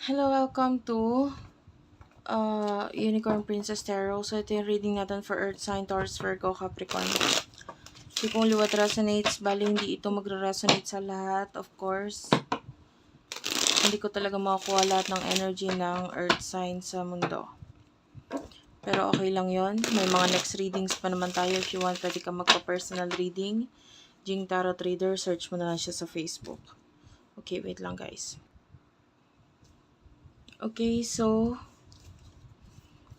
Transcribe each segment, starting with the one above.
Hello, welcome to Unicorn Princess Tarot. So, ito yung reading natin for Earth Sign, Taurus, Virgo, Capricorn. Tipong liwat resonates, bali hindi ito magre-resonate sa lahat, of course. Hindi ko talaga makukuha lahat ng energy ng Earth Sign sa mundo. Pero okay lang yon. May mga next readings pa naman tayo. If you want, pwede ka magpa-personal reading. Jing Tarot Trader, search mo na lang siya sa Facebook. Okay, wait lang guys. Okay, so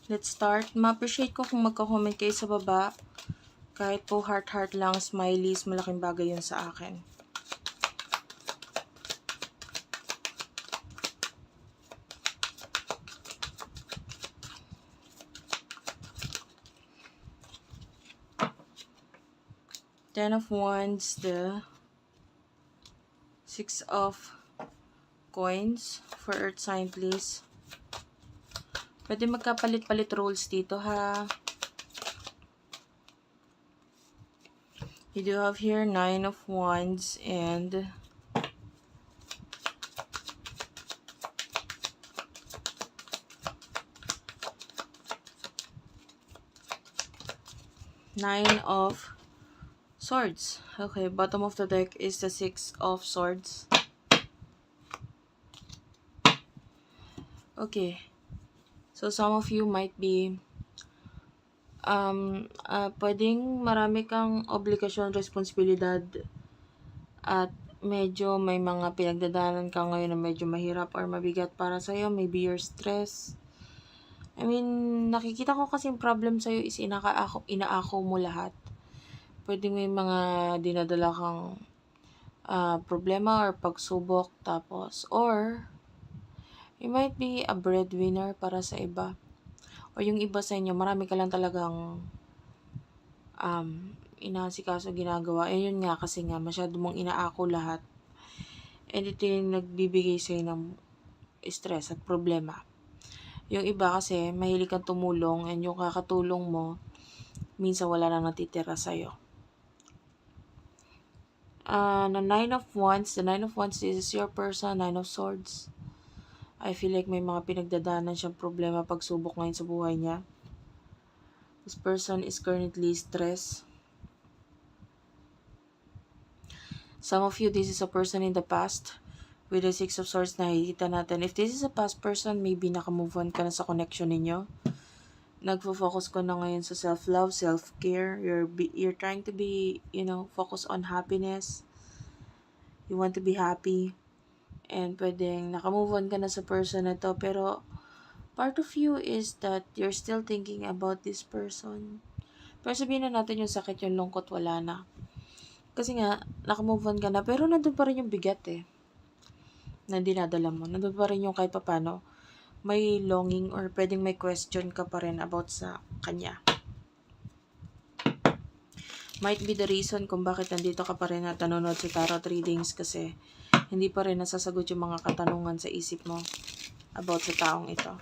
let's start. Ma-appreciate ko kung magka-comment kayo sa baba. Kahit po heart-heart lang, smileys, malaking bagay yun sa akin. Ten of Wands, the Six of Coins for Earth sign, please. Pwede magkapalit-palit roles dito, ha? You do have here Nine of Wands and Nine of Swords. Okay, bottom of the deck is the Six of Swords. Okay. So, some of you might be pwedeng marami kang obligasyon, responsibilidad, at medyo may mga pinagdadaanan ka ngayon na medyo mahirap or mabigat para sa'yo. Maybe you're stressed. I mean, nakikita ko kasing problem sa'yo is inaako mo lahat. Pwedeng may mga dinadala kang problema or pagsubok, tapos, or you might be a breadwinner para sa iba. O yung iba sa inyo, marami ka lang talagang inaasikaso ginagawa. Eh yun nga, kasi nga masyado mong inaako lahat. And ito yung nagbibigay sa'yo ng stress at problema. Yung iba kasi, mahilig kang tumulong, and yung kakatulong mo, minsan wala nang natitira sa'yo. The Nine of Wands, this is your person, Nine of Swords. I feel like may mga pinagdadaanan siyang problema, pagsubok ngayon sa buhay niya. This person is currently stressed. Some of you, this is a person in the past. With the Six of Swords, nakikita natin. If this is a past person, maybe nakamove on ka na sa connection ninyo. Nagfo-focus ko na ngayon sa self-love, self-care. You're trying to be, focus on happiness. You want to be happy. And pwedeng nakamove on ka na sa person na to. Pero part of you is that you're still thinking about this person. Pero sabihin na natin yung sakit, yung lungkot, wala na. Kasi nga, nakamove on ka na. Pero nandun pa rin yung bigat na dinadala mo. Nandun pa rin yung kahit papano may longing or pwedeng may question ka pa rin about sa kanya. Might be the reason kung bakit nandito ka pa rin at nanonood sa tarot readings, kasi hindi pa rin nasasagot yung mga katanungan sa isip mo about sa taong ito.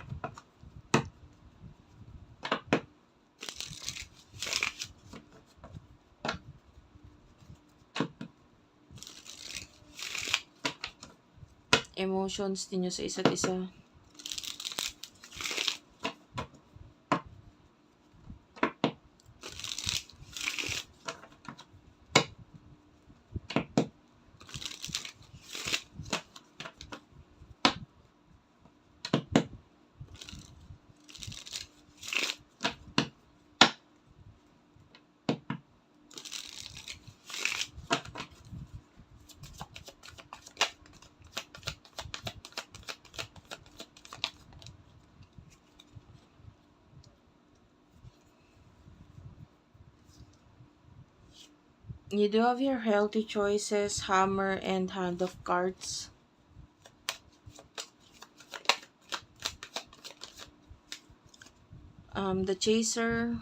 Emotions ninyo sa isa't isa. You do have your healthy choices, hammer, and hand of cards. The chaser,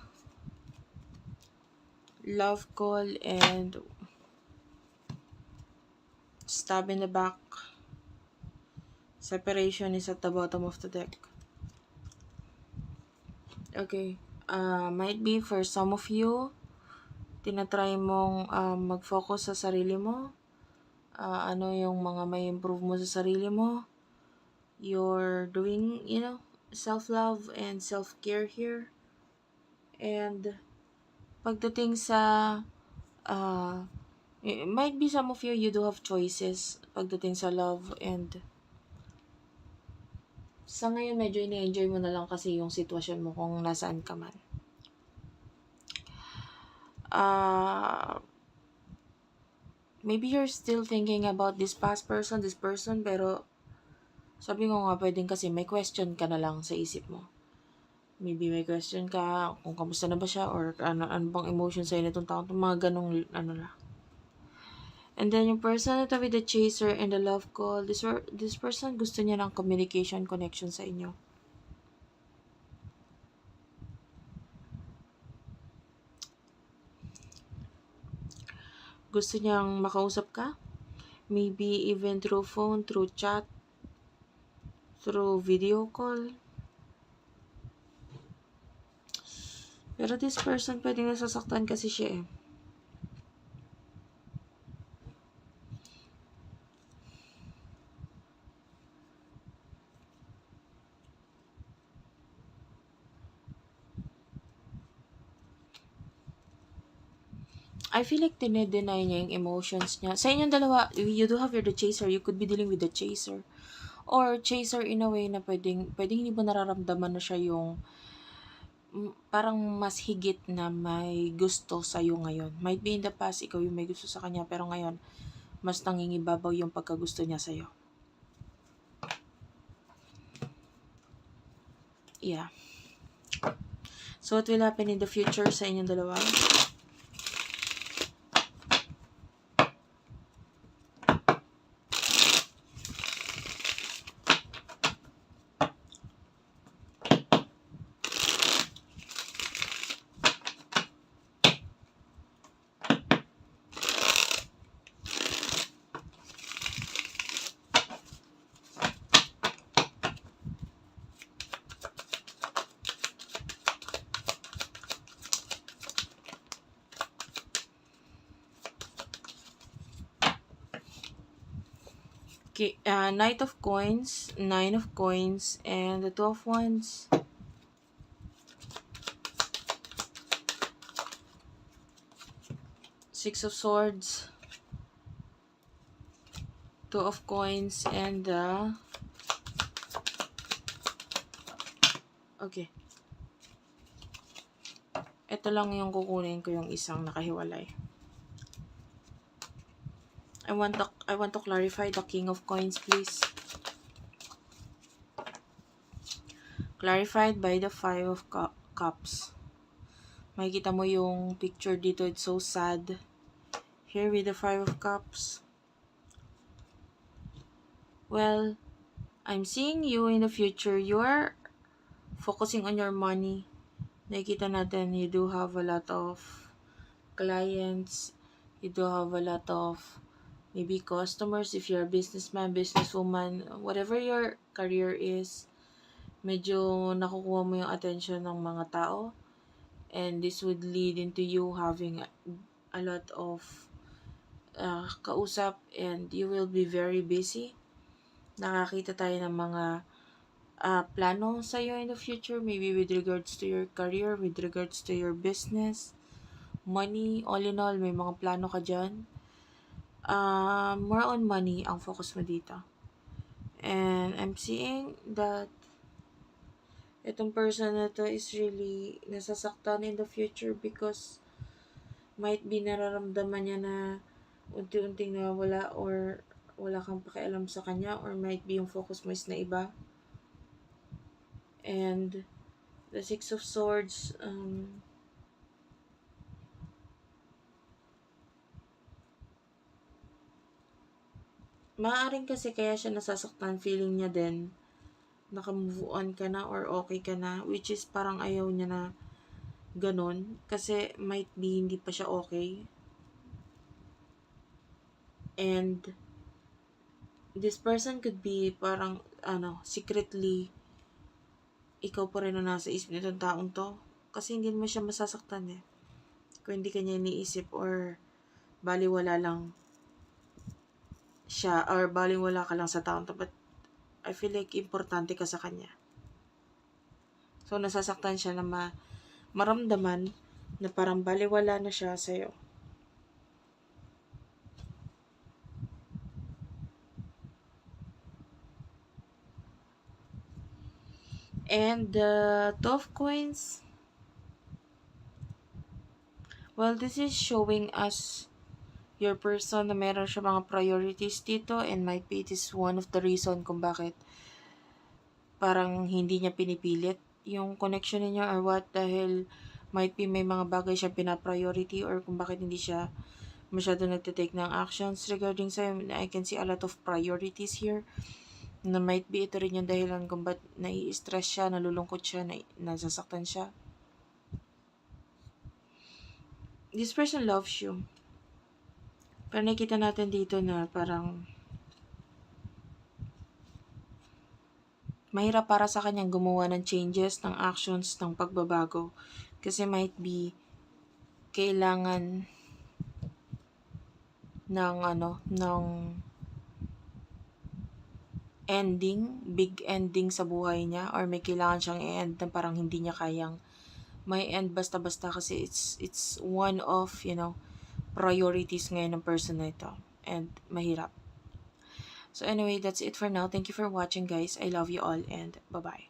love call, and stab in the back. Separation is at the bottom of the deck. Okay. Might be for some of you, tinatry mong mag-focus sa sarili mo. Ano yung mga may improve mo sa sarili mo. You're doing, self-love and self-care here. And pagdating sa, it might be some of you do have choices pagdating sa love, and sa ngayon medyo ini-enjoy mo na lang kasi yung sitwasyon mo kung nasaan ka man. Maybe you're still thinking about this past person, pero sabi ko nga, pwedeng kasi may question ka na lang sa isip mo. Maybe may question ka kung kamusta na ba siya, or ano bang emotion sa'yo nitong taon, mga ganong lang. And then yung person ito with the chaser and the love call, this person gusto niya ng communication connection sa inyo. Gusto niyang makausap ka, maybe even through phone, through chat, through video call. Pero this person pwedeng nasasaktan kasi siya eh. I feel like dinedeny niya yung emotions niya. Sa inyong dalawa, you do have the chaser. You could be dealing with the chaser. Or chaser in a way na pwedeng hindi mo nararamdaman na siya yung parang mas higit na may gusto sa'yo ngayon. Might be in the past, ikaw yung may gusto sa kanya, pero ngayon, mas nangingibabaw yung pagkagusto niya sa'yo. Yeah. So, what will happen in the future sa inyong dalawa? Okay, Knight of Coins, Nine of Coins, and the Two of Wands. Six of Swords, Two of Coins, and okay. Ito lang yung kukunin ko, yung isang nakahiwalay. I want to clarify the King of Coins, please. Clarified by the Five of Cups. Makikita mo yung picture dito, it's so sad. Here with the Five of Cups. Well, I'm seeing you in the future. You are focusing on your money. Nakikita natin, you do have a lot of clients. You do have a lot of maybe customers if you're a businessman, businesswoman, whatever your career is. Medyo nakukuha mo yung attention ng mga tao. And this would lead into you having a lot of kausap, and you will be very busy. Nakakita tayo ng mga plano sa'yo in the future, maybe with regards to your career, with regards to your business, money, all in all, may mga plano ka dyan. More on money ang focus mo dito. And I'm seeing that itong person na to is really nasasaktan in the future because might be nararamdaman niya na unti-unting nawawala or wala kang pakialam sa kanya, or might be yung focus mo is na iba. And the Six of Swords, maaaring kasi kaya siya nasasaktan, feeling niya din naka-move on ka na or okay ka na, which is parang ayaw niya na ganun kasi might be hindi pa siya okay. And this person could be parang secretly ikaw pa rin ang nasa isip nitong taong to, kasi hindi mo siya masasaktan eh kung hindi kanya iniisip, or baliwala lang siya, or baliwala ka lang sa taong to. But I feel like importante ka sa kanya. So, nasasaktan siya na maramdaman na parang baliwala na siya sa'yo. And the Two of Coins, well, this is showing us your person na meron siya mga priorities dito, and might be it is one of the reason kung bakit parang hindi niya pinipilit yung connection niya or what, dahil might be may mga bagay siya pina-priority or kung bakit hindi siya masyado nagtitake ng actions regarding sa'yo. I can see a lot of priorities here na might be ito rin yung dahilan kung ba't nai-stress siya, nalulungkot siya, nasasaktan siya. This person loves you. Pero nakita natin dito na parang mahirap para sa kanyang gumawa ng changes, ng actions, ng pagbabago. Kasi might be kailangan ng ending, big ending sa buhay niya, or may kailangan siyang i-end na parang hindi niya kayang may end basta-basta, kasi it's one of, priorities ngayon ng person na ito. And mahirap. So anyway, that's it for now. Thank you for watching, guys. I love you all, and bye-bye.